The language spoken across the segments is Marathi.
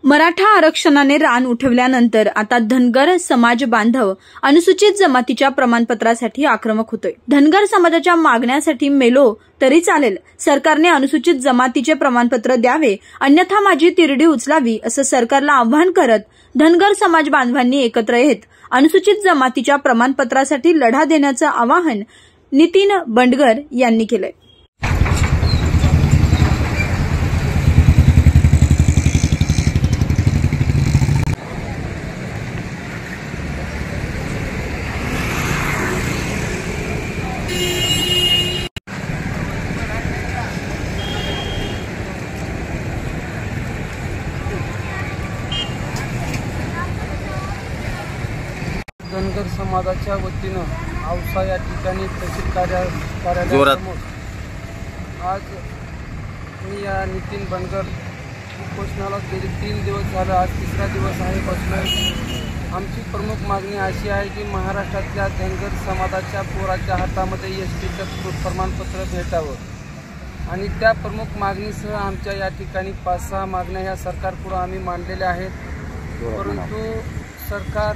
मराठा आरक्षणाने रान उठवल्यानंतर आता धनगर समाज बांधव अनुसूचित जमातीच्या प्रमाणपत्रासाठी आक्रमक होतोय। धनगर समाजाच्या मागण्यासाठी मेलो तरी चालेल, सरकारने अनुसूचित जमातीचे प्रमाणपत्र द्यावे, अन्यथा माझी तिरडी उचलावी असं सरकारला आव्हान करत धनगर समाज बांधवांनी एकत्र येत अनुसूचित जमातीच्या प्रमाणपत्रासाठी लढा देण्याचं आवाहन नितीन बंडगर यांनी केलंय। धनगर समाजाच्या वतीनं औसा या ठिकाणी तहसील कार्यालयासमोर आज मी या नितीन बंडगर उपोषणाला गेले 3 दिवस झालं, आज 3रा दिवस आहे बसलोय। आमची प्रमुख मागणी अशी आहे की महाराष्ट्रातल्या धनगर समाजाच्या पोराच्या हातामध्ये एसटीचं प्रमाणपत्र भेटावं आणि त्या प्रमुख मागणीसह आमच्या या ठिकाणी 5-6 मागण्या ह्या सरकारपुढे आम्ही मांडलेल्या आहेत, परंतु सरकार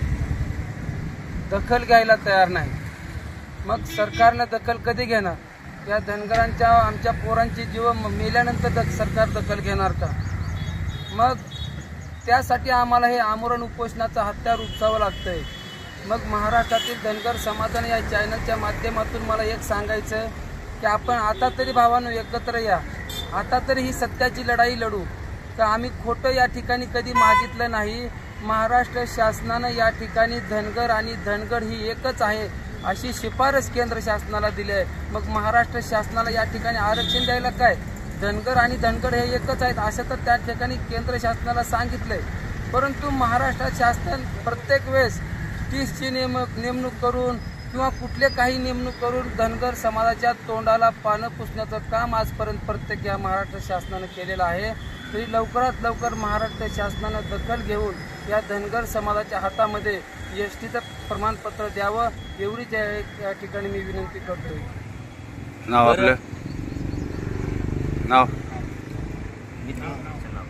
दखल घ्यायला तयार नाही। मग सरकारने दखल कधी घेणार? या धनगरांच्या आमच्या पोरांची जीव मेल्यानंतर सरकार दखल घेणार का? मग त्यासाठी आम्हाला हे आमरण उपोषणाचं हत्यार उपसावं लागतंय। मग महाराष्ट्रातील धनगर समाजाने या चॅनलच्या माध्यमातून मला एक सांगायचं की आपण आता तरी भावांनो एकत्र या, आता तरी ही सत्याची लढाई लढू का आम्ही खोटं या ठिकाणी कधी मागितलं नाही। महाराष्ट्र शासनानं या ठिकाणी धनगर आणि धनगड ही एकच आहे अशी शिफारस केंद्र शासनाला दिली आहे। मग महाराष्ट्र शासनाला या ठिकाणी आरक्षण द्यायला काय? धनगर आणि धनगड हे एकच आहेत असं तर त्या ठिकाणी केंद्र शासनाला सांगितलंय, परंतु महाराष्ट्र शासन प्रत्येक वेळेस 30ची नेमणूक करून किंवा कुठले काही नेमणूक करून धनगर समाजाच्या तोंडाला पानं पुसण्याचं काम आजपर्यंत प्रत्येक या महाराष्ट्र शासनानं केलेलं आहे। तरी लवकरात लवकर महाराष्ट्र शासनानं दखल घेऊन या धनगर समाजाच्या हातामध्ये एसटीचं प्रमाणपत्र द्यावं एवढीच या ठिकाणी मी विनंती करतोय। नाव आपलं? नाव?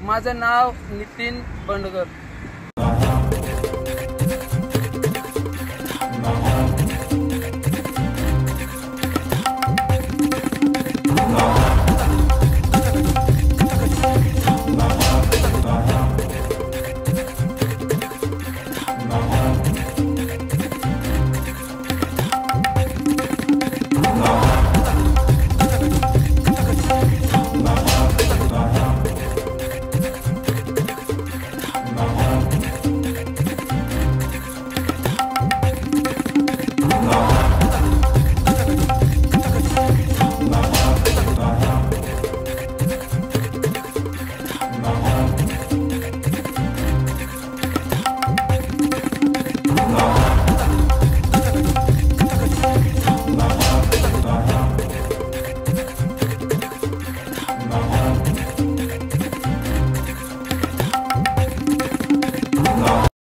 माझं नाव नितीन बंडगर।